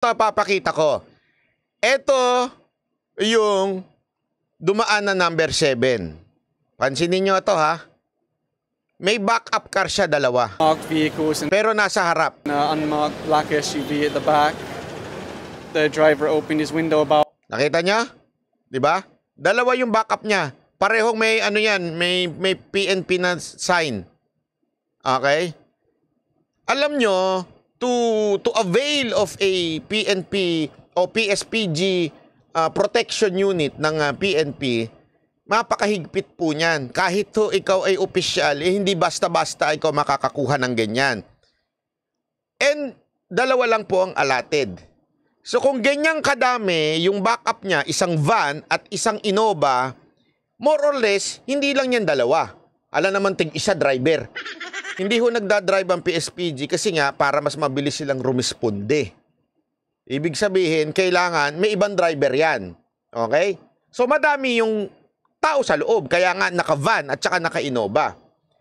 Papakita ko. Ito yung dumaan na number 7. Pansinin nyo ito ha. May backup car siya, dalawa. Unmarked vehicles and Pero nasa harap. unmarked black SUV at the back. The driver opened his window about. Nakita niya? 'Di ba? Dalawa yung backup niya. Parehong may ano yan, may PNP na sign. Okay? Alam nyo, to avail of a PNP o PSPG protection unit ng PNP, mapakahigpit po niyan. Kahit to ikaw ay opisyal, hindi basta-basta ikaw makakakuha ng ganyan. And dalawa lang po ang allotted. So kung ganyang kadami, yung backup niya, isang van at isang Innova, more or less, hindi lang yan dalawa. Alam naman tig-isa driver. Hindi ho nagdadrive ang PSPG kasi nga para mas mabilis silang rumisponde. Ibig sabihin, kailangan may ibang driver yan. Okay? So madami yung tao sa loob, kaya nga naka-van at saka naka-Innova.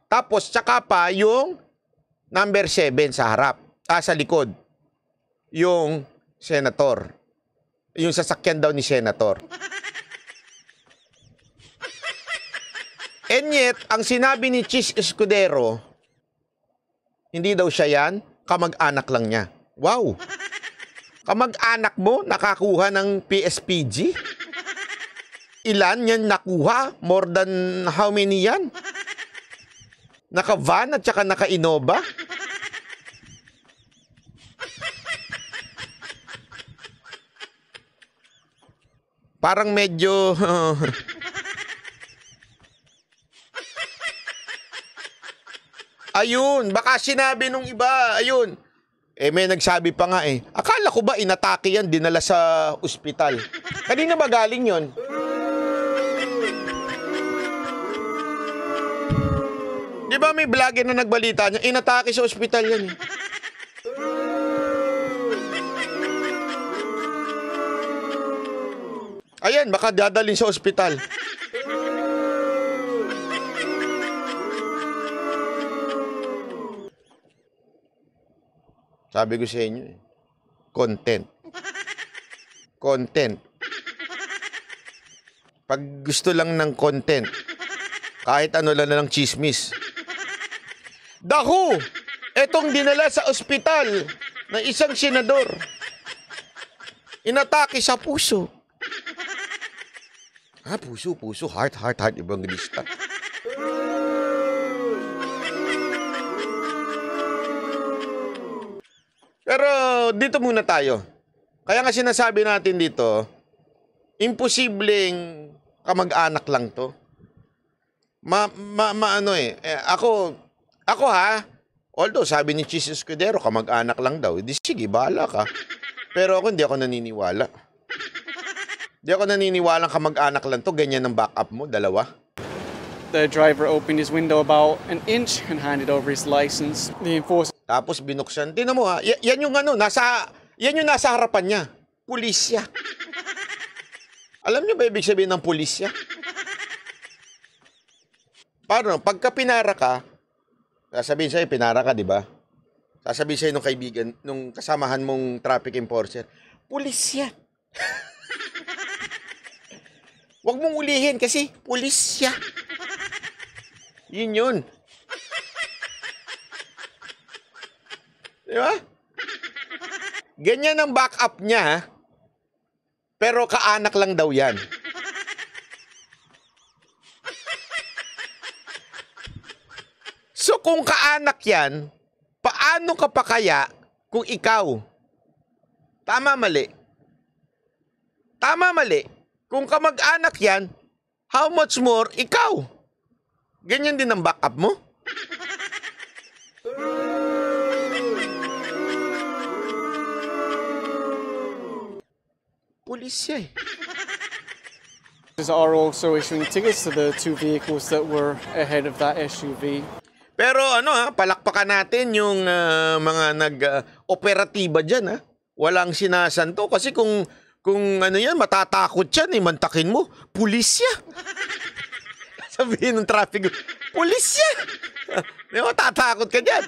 Tapos tsaka pa yung number 7 sa harap, sa likod. Yung senator. Yung sasakyan daw ni senator. And yet, ang sinabi ni Chis Escudero, hindi daw siya yan, kamag-anak lang niya. Wow! Kamag-anak mo nakakuha ng PSPG? Ilan yan nakuha? More than how many yan? Naka-van at saka naka-Innova? Parang medyo... Ayun, baka sinabi nung iba, ayun. May nagsabi pa nga akala ko ba inatake yan, dinala sa ospital. Kanina ba galing yon? Di ba may vlogger na nagbalita niya, inatake sa ospital yan Ayan, baka dadalhin sa ospital. Sabi ko sa inyo content. Content. Pag gusto lang ng content, kahit ano lang na ng chismis. Dahu! Etong dinala sa ospital na isang senador. Inatake sa puso. Puso. Heart. Ibang lista. Pero dito muna tayo. Kaya nga sinasabi natin dito, imposibleng kamag-anak lang to. Ako ha, although sabi ni Chis Escudero, kamag-anak lang daw. Di sige, bahala ka. Pero ako hindi ako naniniwala. Hindi ako naniniwala kamag-anak lang to. Ganyan ang backup mo, dalawa. The driver opened his window about an inch and handed over his license. The enforcer. Tapos binuksan. Tingnan mo ha, yan yung yan yung nasa harapan niya. Pulisya. Alam niyo ba ibig sabihin ng pulisya? Paano? Pagka pinara ka, sasabihin sa'yo, pinara ka, di ba? Sasabihin sa'yo nung kaibigan, nung kasamahan mong traffic enforcer, pulisya. Huwag mong ulihin kasi pulisya. Yun. Di ba? Ganyan ang backup niya, pero kaanak lang daw yan. So kung kaanak yan, paano ka pa kaya kung ikaw? Tama, mali. Kung kamag-anak yan, how much more ikaw? Ganyan din ang backup mo? Pulisya Are also issuing tickets to the two vehicles that were ahead of that SUV. Pero palakpakan natin yung mga nag-operatiba dyan Walang sinasanto kasi kung matatakot yan mantakin mo, pulisya. Sabihin ng traffic, pulisya. Di ba, tatakot ka dyan.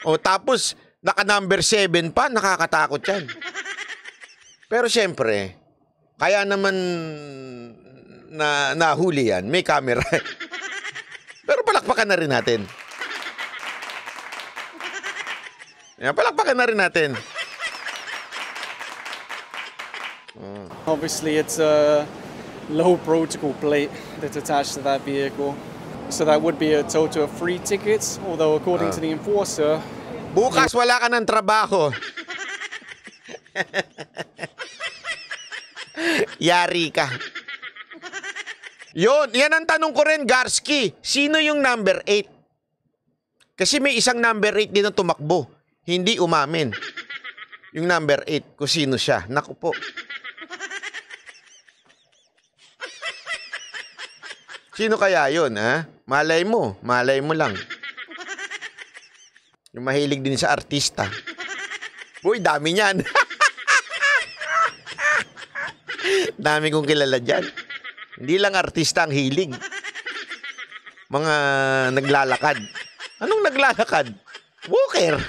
O tapos, naka number 7 pa, nakakatakot yan. Pero syempre, kaya naman na nahuli yan, may camera. Pero palakpakan na rin natin. Yan, palakpakan na rin natin. Obviously, it's a low protocol plate that's attached to that vehicle. So that would be a total of 3 tickets, although according to the enforcer, Bukas wala ka ng trabaho. Yari ka. Yan ang tanong ko rin, Garski. Sino yung number 8? Kasi may isang number 8 din na tumakbo. Hindi umamin. Yung number 8, kung sino siya. Naku po. Sino kaya yun, ha? Malay mo lang. Yung mahilig din sa artista. Uy, dami niyan. Dami kong kilala dyan. Hindi lang artista ang hilig. Mga naglalakad. Anong naglalakad? Walker.